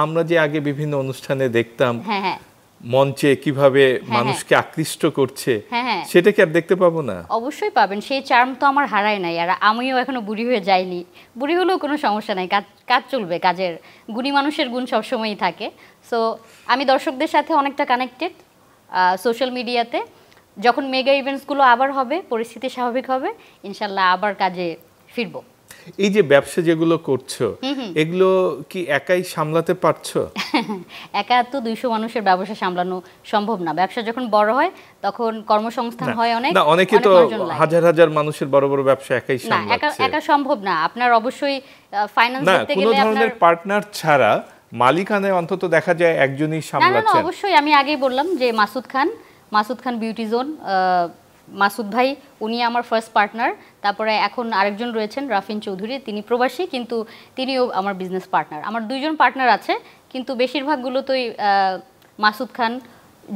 আমরা যে আগে বিভিন্ন অনুষ্ঠানে দেখতাম হ্যাঁ হ্যাঁ মঞ্চে কিভাবে মানুষকে আকৃষ্ট করছে, হ্যাঁ সেটা কি আর দেখতে পাবো না? অবশ্যই পাবেন, সেই চার্ম তো আমার হারায় নাই, আর আমিও এখনো বুড়ি হয়ে যাইনি। বুড়ি হলেও কোনো সমস্যা নাই, কাজ কাজ চলবে, কাজের গুণী মানুষের গুণ সবসময়ই থাকে। সো আমি দর্শকদের সাথে অনেকটা কানেক্টেড সোশ্যাল মিডিয়াতে। যখন মেগা ইভেন্টসগুলো আবার হবে, পরিস্থিতি স্বাভাবিক হবে, ইনশাল্লাহ আবার কাজে ফিরবো। এই যে ব্যবসা যেগুলো করছো, এগুলো কি একাই সামলাতে পারছো? একা তো 200 মানুষের ব্যবসা সামলানো সম্ভব না। ব্যবসা যখন বড় হয় তখন কর্মসংস্থান হয় অনেক। না, অনেকে তো হাজার হাজার মানুষের বড় বড় ব্যবসা একাই সামলাচ্ছে। একা সম্ভব না। আপনার অবশ্যই ফাইন্যান্স দেখতে গেলে কোনো ধরনের পার্টনার ছাড়া মালিকানায় অন্তত দেখা যায় একজনই সামলাচ্ছেন। না, অবশ্যই আমি আগেই বললাম যে মাসুদ খান বিউটি জোন, মাসুদ ভাই উনি আমার ফার্স্ট পার্টনার। তারপরে এখন আরেকজন রয়েছেন রাফিন চৌধুরী, তিনি প্রবাসী কিন্তু তিনিও আমার বিজনেস পার্টনার। আমার 2জন পার্টনার আছে, কিন্তু বেশিরভাগগুলোতেই মাসুদ খান,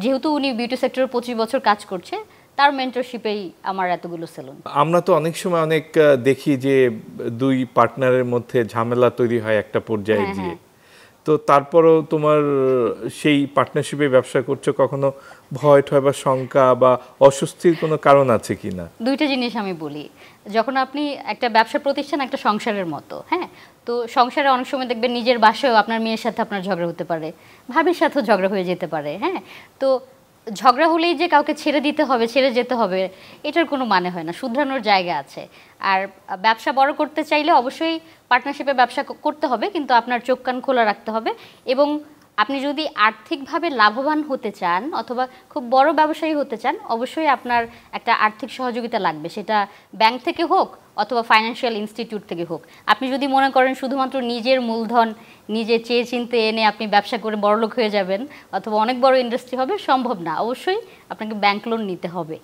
যেহেতু উনি বিউটি সেক্টরে 25 বছর কাজ করছে, তার মেন্টরশিপেই আমার এতগুলো সেলুন। আমরা তো অনেক সময় অনেক দেখি যে 2 পার্টনারের মধ্যে ঝামেলা তৈরি হয় একটা পর্যায়ে গিয়ে। তো তারপরও তোমার সেই পার্টনারশিপে ব্যবসা করছো, কখনো ভয় ঠয় বা শঙ্কা বা অস্বস্তির কোনো কারণ আছে কিনা? দুইটা জিনিস আমি বলি। যখন আপনি একটা ব্যবসা প্রতিষ্ঠান একটা সংসারের মতো, হ্যাঁ, তো সংসারে অনেক সময় দেখবেন নিজের বাসায়ও আপনার মেয়ের সাথে আপনার ঝগড়া হতে পারে, ভাবির সাথেও ঝগড়া হয়ে যেতে পারে, হ্যাঁ। তো ঝগড়া হলেই যে কাউকে ছেড়ে দিতে হবে, ছেড়ে যেতে হবে, এটার কোনো মানে হয় না। শুধরানোর জায়গা আছে। আর ব্যবসা বড় করতে চাইলে অবশ্যই পার্টনারশিপে ব্যবসা করতে হবে, কিন্তু আপনার চোখ কান খোলা রাখতে হবে। এবং আপনি যদি আর্থিকভাবে লাভবান হতে চান অথবা খুব বড় ব্যবসায়ী হতে চান, অবশ্যই আপনার একটা আর্থিক সহযোগিতা লাগবে, সেটা ব্যাংক থেকে হোক অথবা ফাইন্যান্সিয়াল ইনস্টিটিউট থেকে হোক। আপনি যদি মনে করেন শুধুমাত্র নিজের মূলধন নিজে চেয়ে চিনতে এনে আপনি ব্যবসা করে বড়লোক হয়ে যাবেন অথবা অনেক বড় ইন্ডাস্ট্রি হবে, সম্ভব না। অবশ্যই আপনাকে ব্যাংক লোন নিতে হবে।